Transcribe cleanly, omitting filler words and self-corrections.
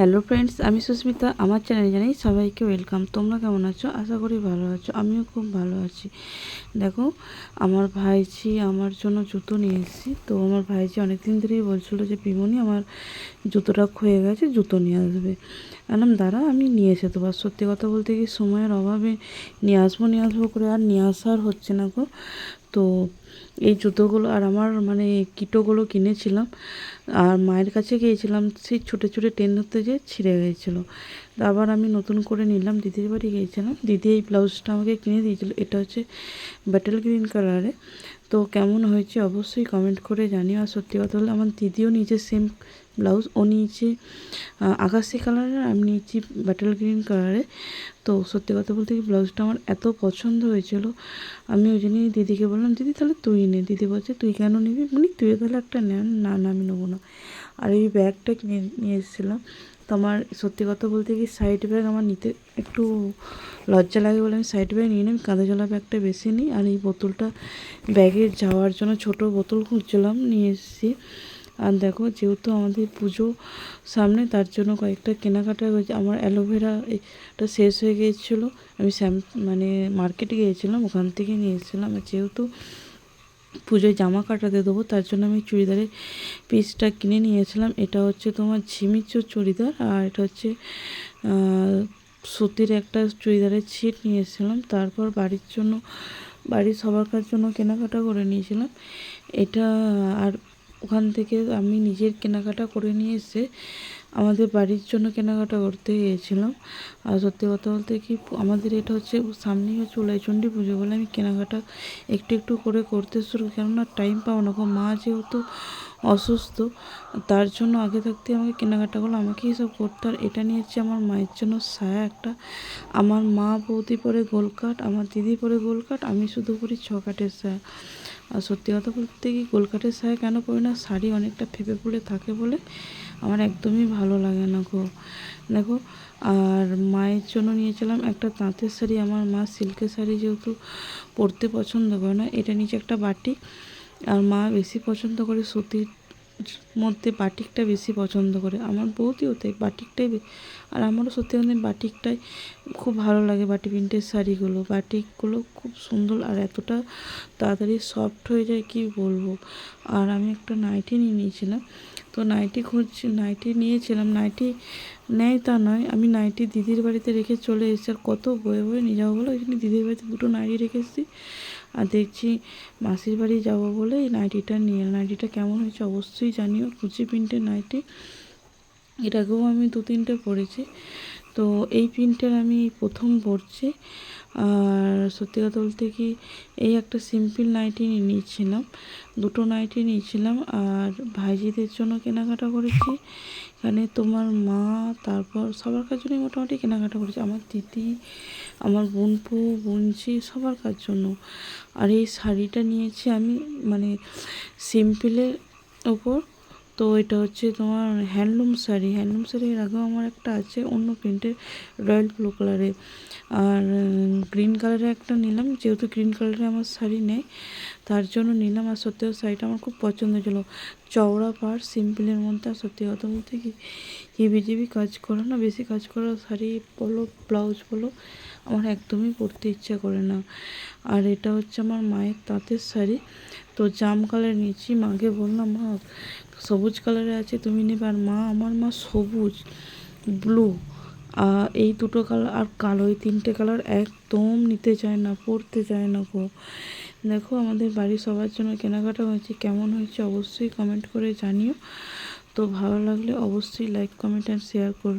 Hello friends, আমি সুস্মিতা। আমার চ্যানেলে জানাই সবাইকে ওয়েলকাম। তোমরা কেমন আছো? আশা করি ভালো আছো। আমিও খুব ভালো আছি। দেখো, আমার ভাইঝি আমার জন্য জুতো নিয়ে এসেছি। তো আমার ভাইঝি অনেকদিন ধরেই বলছিলো যে পিমনি আমার জুতোটা ক্ষয়ে গেছে, জুতো নিয়ে আসবে। বললাম দাঁড়া, আমি নিয়ে এসে দেবো। সত্যি কথা বলতে কি, সময়ের অভাবে নিয়ে আসবো করে আর নিয়ে আসার হচ্ছে না গো। তো এই জুতোগুলো আর আমার কিটোগুলো কিনেছিলাম, আর মায়ের কাছে গিয়েছিলাম, সেই ছুটে ছুটে ট্রেন ধরতে যেয়ে ছিঁড়ে গিয়েছিলো। আবার আমি নতুন করে নিলাম, দিদির বাড়ি গিয়েছিলাম। দিদি এই ব্লাউজটা আমাকে কিনে দিয়েছিলো। এটা হচ্ছে ব্যাটেল গ্রিন কালারে। তো কেমন হয়েছে অবশ্যই কমেন্ট করে জানিও। আর সত্যি কথা হলো, আমার দিদিও নিয়েছে সেম ব্লাউজ। ও নিয়েছে আকাশি কালারের, আমি নিয়েছি ব্যাটেল গ্রিন কালারে। তো সত্যি কথা বলতে কি, ব্লাউজটা আমার এত পছন্দ হয়েছিল, আমি ওই জন্যই দিদিকে বললাম, দিদি তাহলে তুই নে। দিদি বলছে তুই কেন নিবি? তুইও তাহলে একটা নেন। না না, আমি নেবো না। আর এই ব্যাগটা কিনে নিয়ে এসেছিলাম। তো আমার সত্যি কথা বলতে কি, সাইড ব্যাগ আমার নিতে একটু লজ্জা লাগে বলে আমি সাইড ব্যাগ নিয়ে নিই। কাঁধে ঝোলা ব্যাগটা বেশি নিই। আর এই বোতলটা ব্যাগে যাওয়ার জন্য ছোট বোতল খুঁজছিলাম, নিয়ে এসেছি। আর দেখো, যেহেতু আমাদের পুজো সামনে, তার জন্য কয়েকটা কেনাকাটা হয়েছে। আমার অ্যালোভেরা এটা শেষ হয়ে গিয়েছিলো। আমি মার্কেটে গিয়েছিলাম, ওখান থেকে নিয়ে এসেছিলাম। আর যেহেতু পুজোয় জামা কাটাতে দেবো, তার জন্য আমি চুড়িদারের পিসটা কিনে নিয়েছিলাম। এটা হচ্ছে তোমার ঝিমিচুর চুড়িদার, আর এটা হচ্ছে সুতির একটা চুড়িদারের ছিট নিয়ে এসেছিলাম। তারপর বাড়ির সবার জন্য কেনাকাটা করে নিয়েছিলাম এটা। আর ওখান থেকে আমি নিজের কেনাকাটা করে নিয়ে এসে আমাদের বাড়ির জন্য কেনাকাটা করতে গিয়েছিলাম। আর সত্যি কথা বলতে কি, আমাদের এটা হচ্ছে সামনেই হচ্ছে উলাইচণ্ডী পুজো বলে আমি কেনাকাটা একটু একটু করে করতে শুরু, কেননা টাইম পাবো না। মা যেহেতু অসুস্থ, তার জন্য আগে থাকতে আমাকে কেনাকাটাগুলো আমাকেই সব করতে। আর এটা নিয়েছি আমার মায়ের জন্য সায়া একটা। আমার মা বৌদি পরে গোলকাট, আমার দিদি পরে গোলকাট, আমি শুধু পরি ছকাটের সায়া। আর সত্যি কথা বলতে কি, গোলকাটের সায়া কেন পরি না, শাড়ি অনেকটা ফেপে ফুলে থাকে বলে আমার একদমই ভালো লাগে না গো। দেখো, আর মায়ের জন্য নিয়েছিলাম একটা তাঁতের শাড়ি। আমার মা সিল্কের শাড়ি যেহেতু পরতে পছন্দ করে না, এটা নিচে একটা বাটিক। আর মা বেশি পছন্দ করে সুতির মধ্যে বাটিকটা বেশি পছন্দ করে। আমার বৌদিও তাই, বাটিকটাই। আর আমারও সত্যি বাটিকটাই খুব ভালো লাগে। বাটি প্রিন্টের শাড়িগুলো, বাটিকগুলো খুব সুন্দর, আর এতটা তাড়াতাড়ি সফট হয়ে যায় কি বলবো। আর আমি একটা নাইটি নিয়ে নিয়েছিলাম। তো নাইটি নিয়েছিলাম, নাইটি নেয় তা নয়, আমি নাইটি দিদির বাড়িতে রেখে চলে এসেছি। আর কত বয়ে বয়ে নিয়ে যাবো বলে ওই জন্য দিদির বাড়িতে দুটো নাইটি রেখেছি। আর দেখছি মাসির বাড়ি যাবো বলে এই নাইটিটা নিয়ে। নাইটিটা কেমন হয়েছে অবশ্যই জানিও। কুচি প্রিন্টের নাইটি, এর আগেও আমি 2-3টে পরেছি। তো এই প্রিন্টের আমি প্রথম পরছি। আর সত্যি কথা বলতে কি, এই একটা সিম্পল নাইটি নিয়েছিলাম, দুটো নাইটি নিয়েছিলাম। আর ভাইজিদের জন্য কেনাকাটা করেছি এখানে তোমার মা, তারপর সবার কার জন্যই মোটামুটি কেনাকাটা করেছি। আমার দিদি, আমার বোনপু, বোনঝি, সবার কার জন্য। আর এই শাড়িটা নিয়েছি আমি সিম্পলের ওপর। তো এটা হচ্ছে তোমার হ্যান্ডলুম শাড়ি। এর আগেও আমার একটা আছে অন্য প্রিন্টের, রয়্যাল ব্লু কালারে। আর গ্রিন কালারে একটা নিলাম, যেহেতু গ্রিন কালারে আমার শাড়ি নেই, তার জন্য নিলাম। আর সত্যি শাড়িটা আমার খুব পছন্দ ছিল, চওড়া পাড়, সিম্পলের মধ্যে। আর সত্যি কথা বলতে কি, হিবিজিবি কাজ করা না, বেশি কাজ করা শাড়ি বলো, ব্লাউজ বলো, আমার একদমই পরতে ইচ্ছা করে না। আর এটা হচ্ছে আমার মায়ের তাঁতের শাড়ি। তো জাম কালার নিয়েছি। মাকে বললাম, মা সবুজ কালারে আছে, তুমি নেবে? আর আমার মা সবুজ, ব্লু, এই দুটো কালার আর কালো, এই 3টে কালার একদম নিতে চায় না, পরতে চায় না গো। দেখো, আমাদের বাড়ির সবার জন্য কেনাকাটা হয়েছে। কেমন হয়েছে অবশ্যই কমেন্ট করে জানিও। তো ভালো লাগলে অবশ্যই লাইক, কমেন্ট অ্যান্ড শেয়ার করবে।